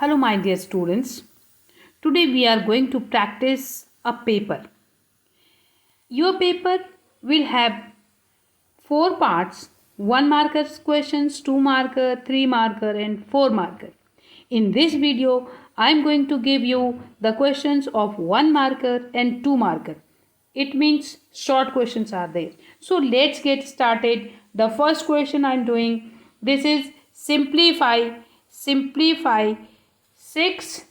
Hello, my dear students. Today we are going to practice a paper. Your paper will have 4 parts: 1 marker questions, 2 marker, 3 marker, and 4 marker. In this video, I am going to give you the questions of 1 marker and 2 marker. It means short questions are there. So let's get started. The first question I am doing, this is simplify 6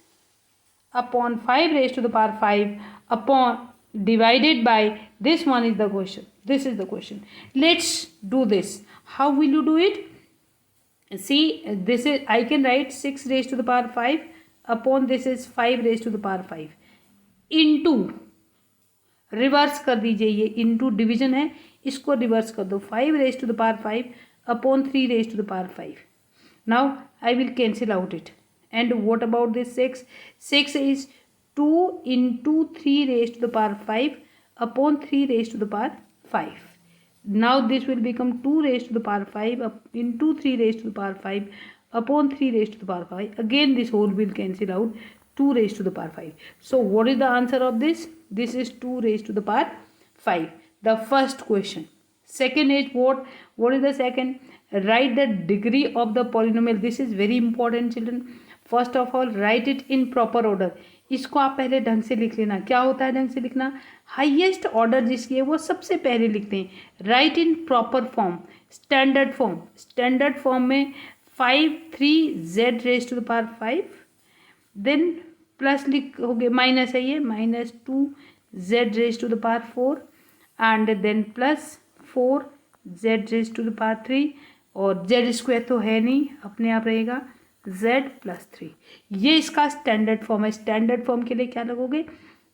upon 5 raised to the power 5 upon divided by this one is the question. This is the question. Let's do this. How will you do it? See, this is, I can write 6 raised to the power 5 upon this is 5 raised to the power 5 into, reverse कर दीजिए, ये into division है, इसको reverse कर दो, 5 raise to the power 5 upon 3 raise to the power 5. Now I will cancel out it. And what about this 6? 6 is 2 into 3 raised to the power 5 upon 3 raised to the power 5. Now this will become 2 raised to the power 5 into 3 raised to the power 5 upon 3 raised to the power 5. Again this whole will cancel out, 2 raised to the power 5. So what is the answer of this? This is 2 raised to the power 5. The first question. Second is what? What is the second? Write the degree of the polynomial. This is very important, children. First of all right it in proper order. इसको आप पहले ढंग से लिख लेना. क्या होता है ढंग से लिखना? हाईएस्ट ऑर्डर जिसकी है वो सबसे पहले लिखते हैं. Right in proper form, standard form. Standard form में 5 3 z raise to the power 5, then plus लिखोगे, माइनस है ये, minus 2 z raise to the power 4 and then plus 4 z raise to the power 3 और जेड स्क्वायर तो है नहीं, अपने आप रहेगा z प्लस 3. ये इसका स्टैंडर्ड फॉर्म है. स्टैंडर्ड फॉर्म के लिए क्या लगोगे?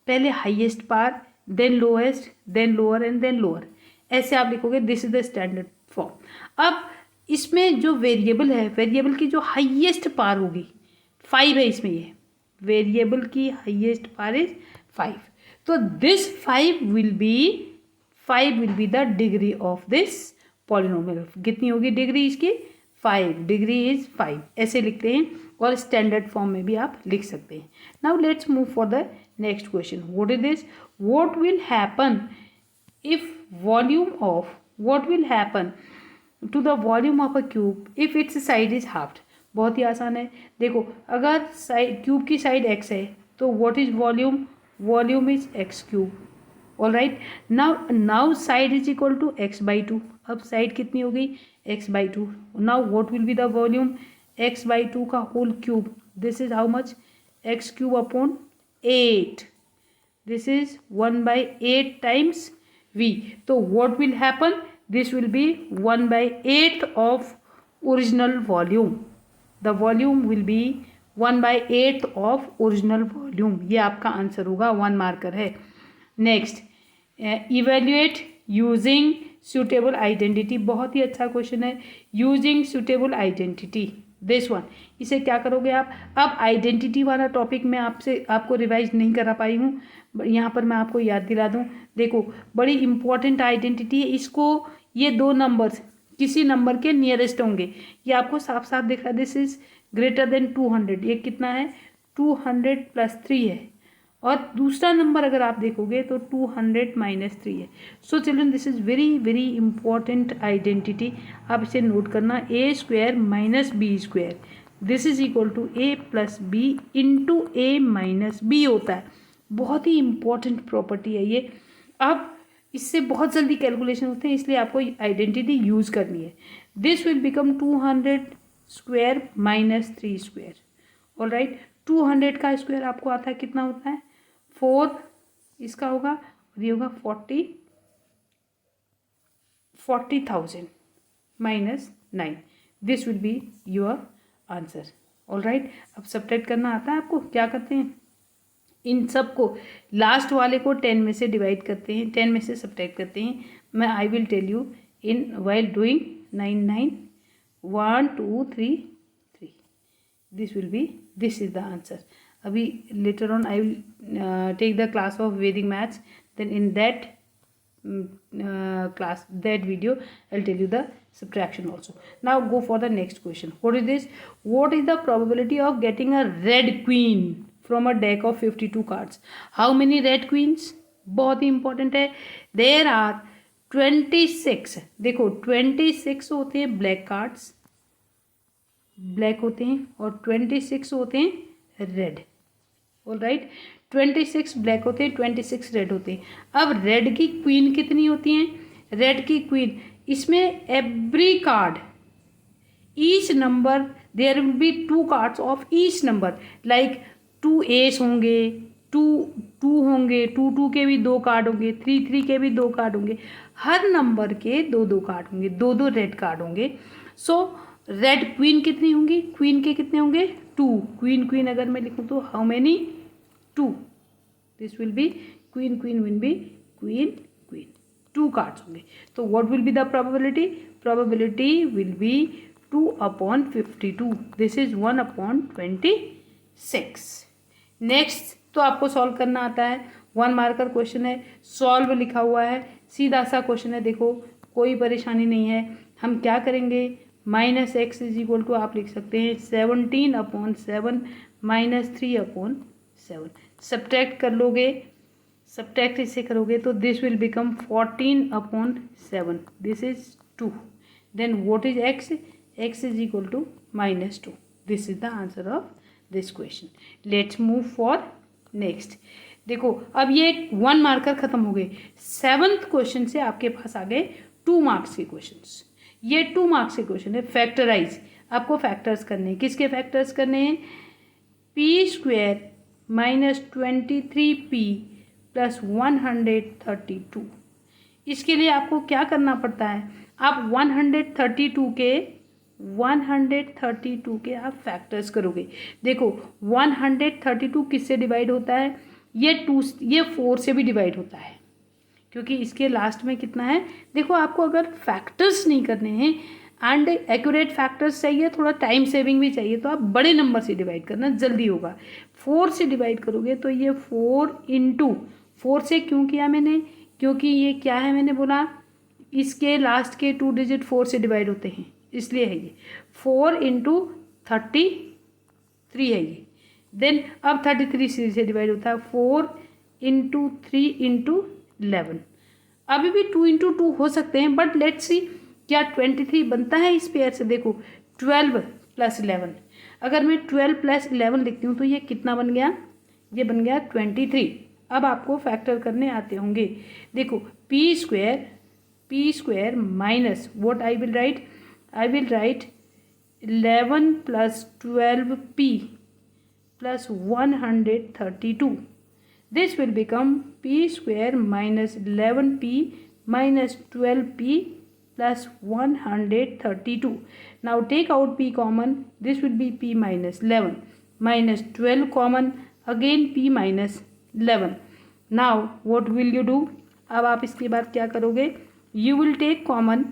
पहले highest power, then lowest, then lower and then lower, ऐसे आप लिखोगे. This is the standard form. अब इसमें जो वेरिएबल है, वेरिएबल की जो हाईएस्ट पार होगी 5 है. इसमें ये वेरिएबल की हाईएस्ट पार इज 5. तो this 5 will be the degree of this polynomial. कितनी होगी डिग्री इसकी? 5. Degree is 5. ऐसे लिखते हैं और स्टैंडर्ड फॉर्म में भी आप लिख सकते हैं. Now let's move for the next question. What is this? What will happen if what will happen to the volume of a cube if its side is halved. बहुत ही आसान है. देखो, अगर क्यूब की साइड x है तो what is volume? Volume is x cube. All right. Now side is equal to x by 2. अब साइड कितनी हो गई? x by 2. Now what will be the volume? x by 2 का whole cube. This is how much? x cube upon 8. This is 1 by 8 times v. तो what will happen? This will be 1 by 8 of original volume. The volume will be 1 by 8 of original volume. ये आपका answer होगा. 1 marker है. Next, evaluate using suitable identity. बहुत ही अच्छा question है. Using suitable identity, this one. इसे क्या करोगे आप? अब आइडेंटिटी वाला टॉपिक मैं आपको रिवाइज नहीं करा पाई हूँ, यहाँ पर मैं आपको याद दिला दूँ. देखो, बड़ी इंपॉर्टेंट आइडेंटिटी है. इसको ये 2 नंबर्स किसी नंबर के नियरेस्ट होंगे, ये आपको साफ साफ दिख रहा है. This is greater than 200. ये कितना है? 200 प्लस 3 है. और दूसरा नंबर अगर आप देखोगे तो 200 माइनस 3 है. So children, this is very very important identity. आप इसे नोट करना. A square minus B square, this is equal to A plus B into A minus B होता है. बहुत ही इंपॉर्टेंट प्रॉपर्टी है ये. अब इससे बहुत जल्दी कैलकुलेशन होते हैं, इसलिए आपको आइडेंटिटी यूज करनी है. This will become 200 square minus 3 square. All right. 200 का स्क्वायर आपको आता है, कितना होता है? 4 इसका होगा, और ये होगा 40,000 minus 9. This will be your answer. All right. अब सब्ट्रैक्ट करना आता है आपको? क्या करते हैं, इन सब को लास्ट वाले को 10 में से डिवाइड करते हैं, 10 में से सब्ट्रैक्ट करते हैं. मैं I will tell you in while doing. 9 9 1 2 3 3. This is the answer. अभी later on I will take the class of Vedic maths. Then in that class, that video I'll tell you the subtraction also. Now go for the next question. What is this? What is the probability of getting a red queen from a deck of 52 cards? How many red queens? बहुत ही important है. There are 26. देखो 26 होते हैं black cards, black होते हैं, और 26 होते हैं रेड. ऑल राइट, 26 ब्लैक होते हैं, 26 रेड होते हैं. अब रेड की क्वीन कितनी होती हैं? रेड की क्वीन, इसमें every card, each number, there will be 2 cards of each number. Like 2 ace होंगे, 2 होंगे, 2 के भी 2 कार्ड होंगे, 3 के भी 2 कार्ड होंगे. हर नंबर के 2 कार्ड होंगे, 2 रेड कार्ड होंगे. सो रेड क्वीन कितनी होंगी? क्वीन के कितने होंगे? 2. क्वीन अगर मैं लिखूँ तो how many? 2. This will B queen will be queen 2 cards होंगे. तो what will be the probability? Probability will be 2/52. This is 1/26. Next तो आपको सॉल्व करना आता है. 1 मार्कर क्वेश्चन है, सॉल्व लिखा हुआ है, सीधा सा क्वेश्चन है. देखो कोई परेशानी नहीं है. हम क्या करेंगे? -x इज इक्वल टू, आप लिख सकते हैं 17/7 -3/7. सब्ट्रैक्ट कर लोगे, सब्ट्रैक्ट इससे करोगे तो this will become 14/7. This is 2. Then what is x? x is equal to -2. This is the answer of this question. Let's move for next. देखो अब ये 1 मार्कर खत्म हो गए. 7th क्वेश्चन से आपके पास आ गए 2 मार्क्स के क्वेश्चन. ये 2 मार्क्स के क्वेश्चन है. फैक्टराइज, आपको फैक्टर्स करने हैं. किसके फैक्टर्स करने हैं? p² -23p + 132. इसके लिए आपको क्या करना पड़ता है? आप 132 के आप फैक्टर्स करोगे. देखो 132 किससे डिवाइड होता है? ये 4 से भी डिवाइड होता है, क्योंकि इसके लास्ट में कितना है? देखो आपको अगर फैक्टर्स नहीं करने हैं एंड एक्यूरेट फैक्टर्स चाहिए, थोड़ा टाइम सेविंग भी चाहिए, तो आप बड़े नंबर से डिवाइड करना, जल्दी होगा. 4 से डिवाइड करोगे तो ये 4 से क्यों किया मैंने? क्योंकि ये क्या है, मैंने बोला इसके लास्ट के 2 डिजिट 4 से डिवाइड होते हैं, इसलिए है ये. 4 × 33 है ये. देन अब 33 से डिवाइड होता है. 4 × 3 × 11. अभी भी 2 × 2 हो सकते हैं, बट लेट्स सी क्या 23 बनता है इस पेयर से. देखो 12 + 11, अगर मैं 12 + 11 लिखती हूँ तो ये कितना बन गया? ये बन गया 23. अब आपको फैक्टर करने आते होंगे. देखो p² minus what I will write? I will write 11 + 12p + 132. This will become p² -11p - 12p + 132. Now take out p common. This will be p -11 - 12 common. Again p -11. Now what will you do? अब आप इसके बाद क्या करोगे? You will take common.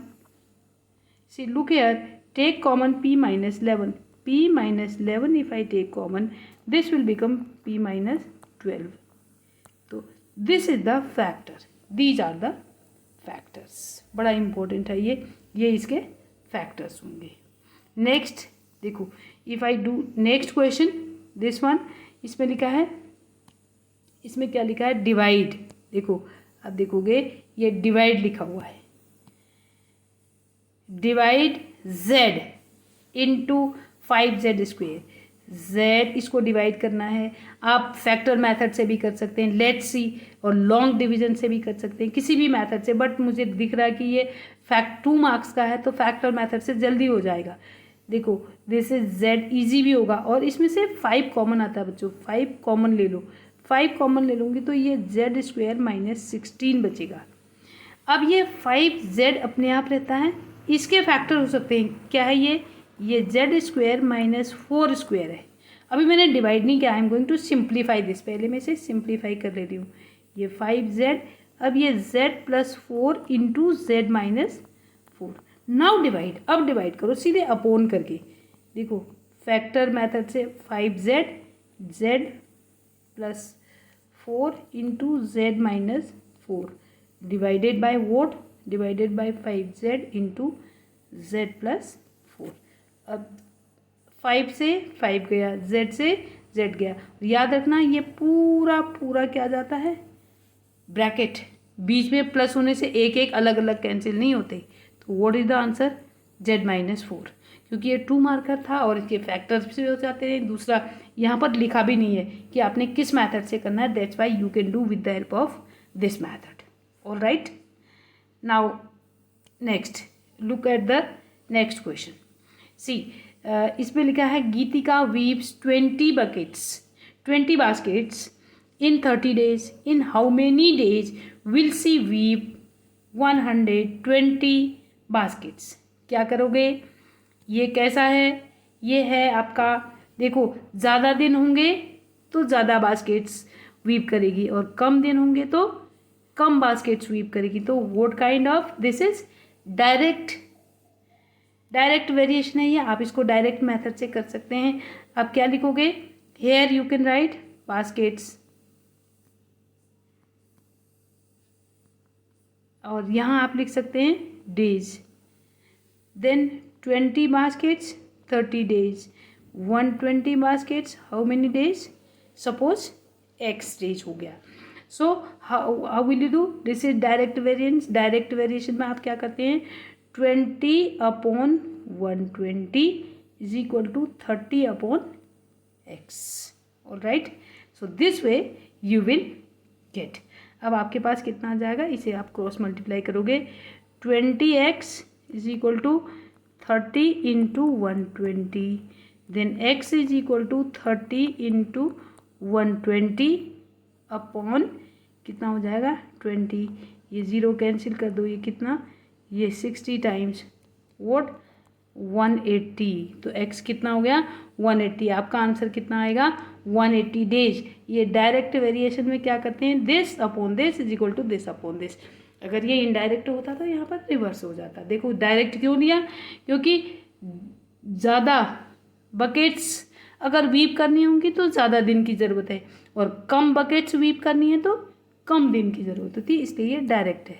See, look here, take common p -11. p -11 if I take common, this will become p -12. तो this is the factor. These are the factors. बड़ा important है ये इसके factors होंगे. Next देखो, if I do next question, this one, इसमें लिखा है, इसमें क्या लिखा है? डिवाइड. देखो अब देखोगे ये डिवाइड लिखा हुआ है. Divide z into 5z². z इसको डिवाइड करना है. आप फैक्टर मेथड से भी कर सकते हैं, लेट्स सी, और लॉन्ग डिवीजन से भी कर सकते हैं, किसी भी मेथड से. बट मुझे दिख रहा है कि ये 2 मार्क्स का है, तो फैक्टर मेथड से जल्दी हो जाएगा. देखो दिस इज z, इजी भी होगा, और इसमें से 5 कॉमन आता है बच्चों. 5 कॉमन ले लो. 5 कॉमन ले लूँगी तो ये z² -16 बचेगा. अब ये 5z अपने आप रहता है, इसके फैक्टर हो सकते हैं. क्या है ये z² -4² है. अभी मैंने डिवाइड नहीं किया, I am going to simplify this. पहले मैं इसे सिंप्लीफाई कर ले रही हूँ. ये 5z, अब ये z + 4 × z -4. Now divide. अब डिवाइड करो सीधे अपोन करके. देखो फैक्टर मेथड से 5z z + 4 × z -4. Divided by vote, divided by 5z into z plus 4। अब 5 से 5 गया, z से z गया। याद रखना ये पूरा पूरा क्या जाता है, ब्रैकेट, बीच में प्लस होने से एक एक अलग अलग कैंसिल नहीं होते। तो what is the answer, z minus 4, क्योंकि ये 2 मार्कर था और इसके फैक्टर्स भी हो जाते हैं। दूसरा यहाँ पर लिखा भी नहीं है कि आपने किस मेथड से करना है, that's why you can do with the help of this method. All right, now next look at the next question. See इसमें लिखा है Geetika weaves 20 baskets in 30 days. In how many days will she weave 120 baskets? क्या करोगे, ये कैसा है, ये है आपका, देखो ज़्यादा दिन होंगे तो ज़्यादा बास्केट्स वीव करेगी और कम दिन होंगे तो कम बास्केट्स वीव करेगी। तो what kind of, this is direct variation है ये, आप इसको डायरेक्ट मेथड से कर सकते हैं। अब क्या लिखोगे, here you can write baskets, और यहाँ आप लिख सकते हैं days, then 20 baskets 30 days, 120 baskets how many days, suppose x days हो गया। So how will you do, this is direct variance. Direct variation में आप क्या करते हैं, 20/120 is equal to 30/x। All right, so this way you will get. अब आपके पास कितना आ जाएगा, इसे आप क्रॉस मल्टीप्लाई करोगे, 20x is equal to 30 into 120, then x is equal to 30 into 120 upon कितना हो जाएगा 20, ये 0 कैंसिल कर दो, ये कितना, ये 60 टाइम्स वोट 180, तो x कितना हो गया 180। आपका आंसर कितना आएगा 180 डेज। ये डायरेक्ट वेरिएशन में क्या करते हैं, this upon this is equal to this upon this. अगर ये इनडायरेक्ट होता तो यहाँ पर रिवर्स हो जाता। देखो डायरेक्ट क्यों लिया, क्योंकि ज़्यादा बकेट्स अगर वीव करनी होंगी तो ज़्यादा दिन की ज़रूरत है, और कम बकेट्स वीव करनी है तो कम दिन की ज़रूरत होती है, इसलिए ये डायरेक्ट है।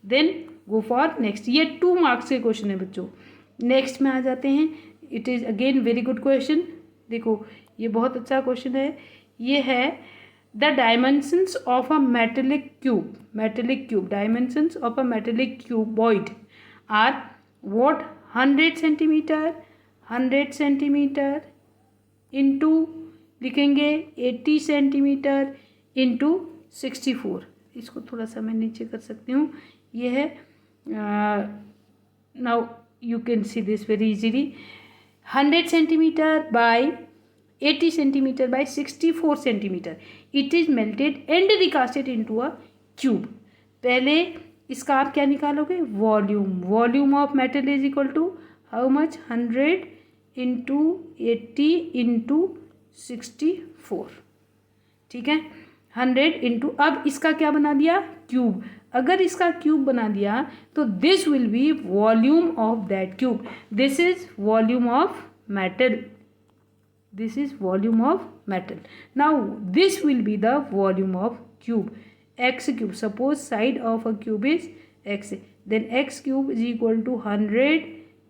देन गो फॉर नेक्स्ट, ये 2 मार्क्स के क्वेश्चन है बच्चों। नेक्स्ट में आ जाते हैं, it is again very good question. देखो ये बहुत अच्छा क्वेश्चन है, ये है the dimensions of a metallic cube, dimensions of a metallic cuboid are what, 100 centimetre इंटू लिखेंगे 80 सेंटीमीटर इंटू 64। इसको थोड़ा सा मैं नीचे कर सकती हूँ, ये है, now you can see this very easily, 100 centimeter by 80 centimeter by 64 centimeter, it is melted and recasted into a cube। पहले इसका आप क्या निकालोगे, volume of metal is equal to how much, 100 into 80 into 64, ठीक है, 100 इंटू, अब इसका क्या बना दिया क्यूब। अगर इसका क्यूब बना दिया तो this will be volume of that cube, this is volume of metal, this is volume of metal. Now this will be the volume of cube, x cube, suppose side of a cube is x, then x cube is equal to 100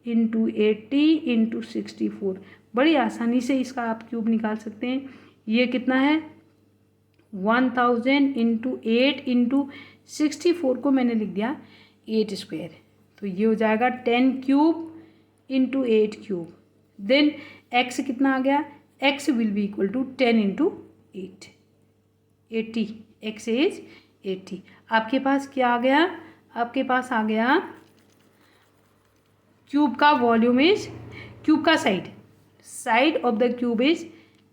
into 80 into 64। बड़ी आसानी से इसका आप cube निकाल सकते हैं। ये कितना है 1000 इंटू 8 इंटू 64 को मैंने लिख दिया 8 स्क्वायर, तो ये हो जाएगा 10 cube into 8 cube. Then x कितना आ गया, x will be equal to 10 into 8, 80, x is 80। आपके पास क्या आ गया, आपके पास आ गया क्यूब का वॉल्यूम इज, क्यूब का side of the cube is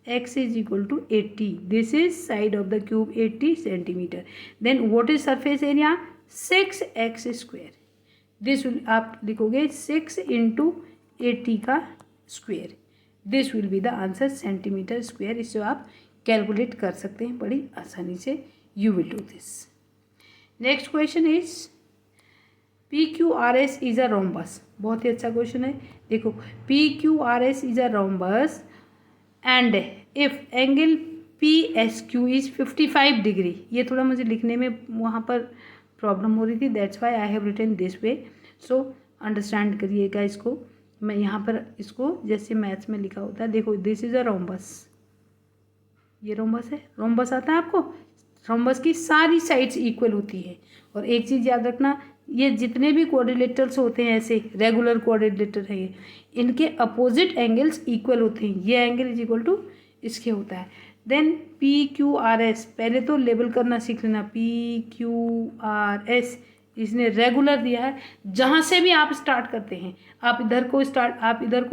x is equal to 80, this is side of the cube 80 centimeter, then what is surface area 6x square, this will आप लिखोगे 6 into 80 का square, this will be the answer centimetre square. इससे आप calculate कर सकते हैं बड़ी आसानी से, you will do this. Next question is PQRS is a rhombus, बहुत ही अच्छा क्वेश्चन है। देखो PQRS is a rhombus and if angle PSQ is 55 degree, ये थोड़ा मुझे लिखने में वहाँ पर प्रॉब्लम हो रही थी, that's why I have written this way. So understand करिएगा इसको. मैं यहाँ पर इसको जैसे मैथ्स में लिखा होता है, देखो दिस इज़ अ रोम्बस, ये रोम्बस है. रोम्बस आता है आपको. रोम्बस की सारी साइड्स इक्वल होती है. और एक चीज़ याद रखना, ये जितने भी क्वाड्रिलेटरल्स होते हैं ऐसे रेगुलर क्वाड्रिलेटर है ये, इनके अपोजिट एंगल्स इक्वल होते हैं. ये एंगल इज इक्वल टू इसके होता है. Then P Q R S, पहले तो लेबल करना सीख लेना. पी क्यू आर एस इसने रेगुलर दिया है. जहाँ से भी आप स्टार्ट करते हैं, आप इधर को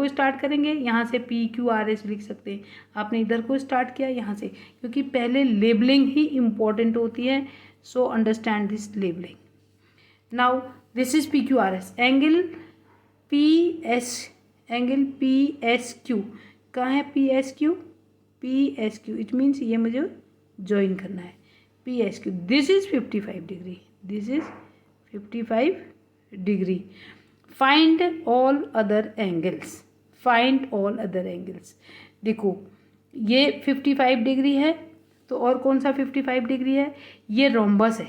स्टार्ट करेंगे, यहाँ से पी क्यू आर एस लिख सकते हैं. आपने इधर को स्टार्ट किया यहाँ से, क्योंकि पहले लेबलिंग ही इम्पॉर्टेंट होती है. So understand this labelling. Now this is P Q R S. Angle P S Q कहाँ है? P S Q it means ये मुझे ज्वाइन करना है. P S Q, this is 55 degree, this is 55 degree. Find all other angles. देखो ये 55 degree है, तो और कौन सा 55 डिग्री है? ये रोम्बस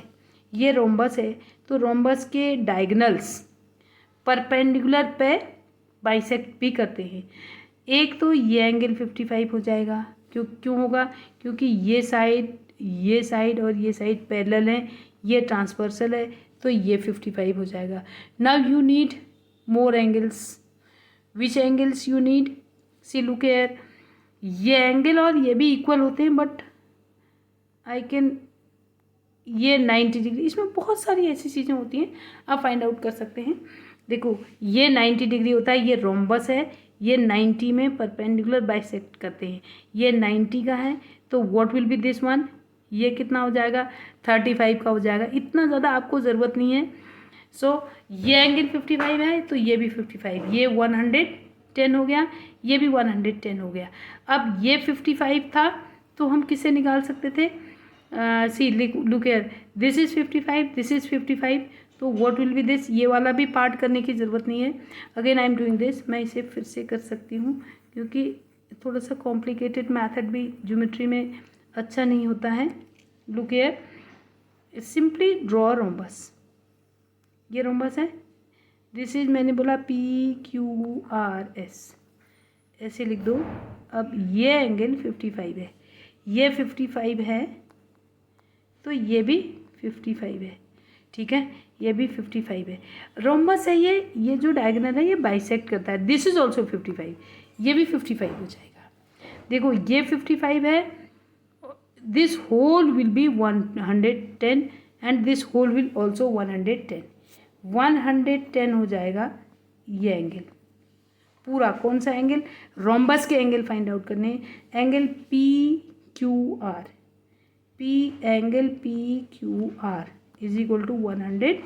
है. तो रोम्बस के डायगनल्स परपेंडिकुलर पे बाइसेक्ट भी करते हैं. एक तो ये एंगल 55 हो जाएगा. क्यों होगा? क्योंकि ये साइड और ये साइड पैरेलल है, ये ट्रांसवर्सल है, तो ये 55 हो जाएगा. Now you need more angles. Which angles you need? See look here. ये एंगल और ये भी इक्वल होते हैं, बट ये 90 डिग्री. इसमें बहुत सारी ऐसी चीज़ें होती हैं, आप फाइंड आउट कर सकते हैं. देखो ये 90 डिग्री होता है, ये रोम्बस है, ये 90 में परपेंडिकुलर बाइसेक्ट करते हैं. ये 90 का है, तो what will be this one? ये कितना हो जाएगा? 35 का हो जाएगा. इतना ज़्यादा आपको ज़रूरत नहीं है. सो ये एंगल 55 है, तो ये भी 55, ये 110 हो गया, ये भी 110 हो गया. अब ये 55 था, तो हम किससे निकाल सकते थे? See look here, this is 55, this is 55, तो व्हाट विल बी दिस? ये वाला भी पार्ट करने की ज़रूरत नहीं है. Again I am doing this. मैं इसे फिर से कर सकती हूँ, क्योंकि थोड़ा सा कॉम्प्लिकेटेड मैथड भी ज्योमेट्री में अच्छा नहीं होता है. Look here, simply draw rhombus. ये रोम्बस है. दिस इज, मैंने बोला पी क्यू आर एस, ऐसे लिख दो. अब ये एंगल 55 है, ये 55 है, तो ये भी 55 है. ठीक है, ये भी 55 है. रोम्बस है ये जो डायगोनल है ये बाइसेक्ट करता है. दिस इज ऑल्सो 55, ये भी 55 हो जाएगा. देखो ये 55 है, this whole will be 110 and this whole will also 110. 110 हो जाएगा ये एंगल पूरा. कौन सा एंगल? रोम्बस के एंगल फाइंड आउट करने. Angle P Q R, angle P Q R is equal to 110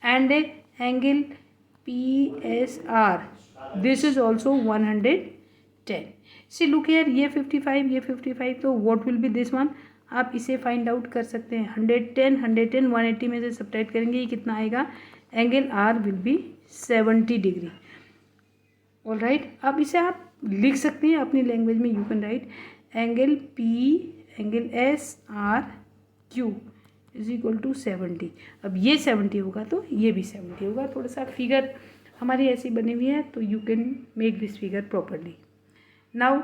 and angle P S R, this is also 110. See look here, ये 55, ये 55, तो what will be this one? आप इसे find out कर सकते हैं. 110 180 में से सब्ट्रैक्ट करेंगे, ये कितना आएगा? Angle R will be 70 degree. All right, अब इसे आप लिख सकते हैं अपनी लैंग्वेज में. You can write angle P, angle S R Q is equal to 70. अब ये 70 होगा, तो ये भी 70 होगा. थोड़ा सा फिगर हमारी ऐसी बनी हुई है, तो you can make this figure properly. Now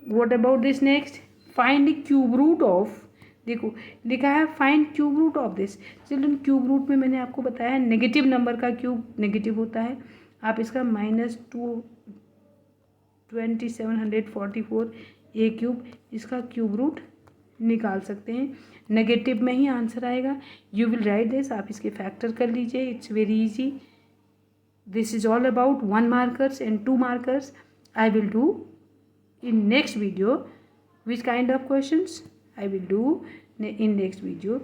what about this next? Find cube root of. देखो लिखा है find cube root of this. Children, cube root में मैंने आपको बताया है नेगेटिव नंबर का क्यूब नेगेटिव होता है. आप इसका -2744 ए क्यूब, इसका क्यूब रूट निकाल सकते हैं. नेगेटिव में ही आंसर आएगा. You will write this. आप इसके फैक्टर कर लीजिए. It's very easy. This is all about 1 markers and 2 markers. I will do in next video. Which kind of questions I will do in next video.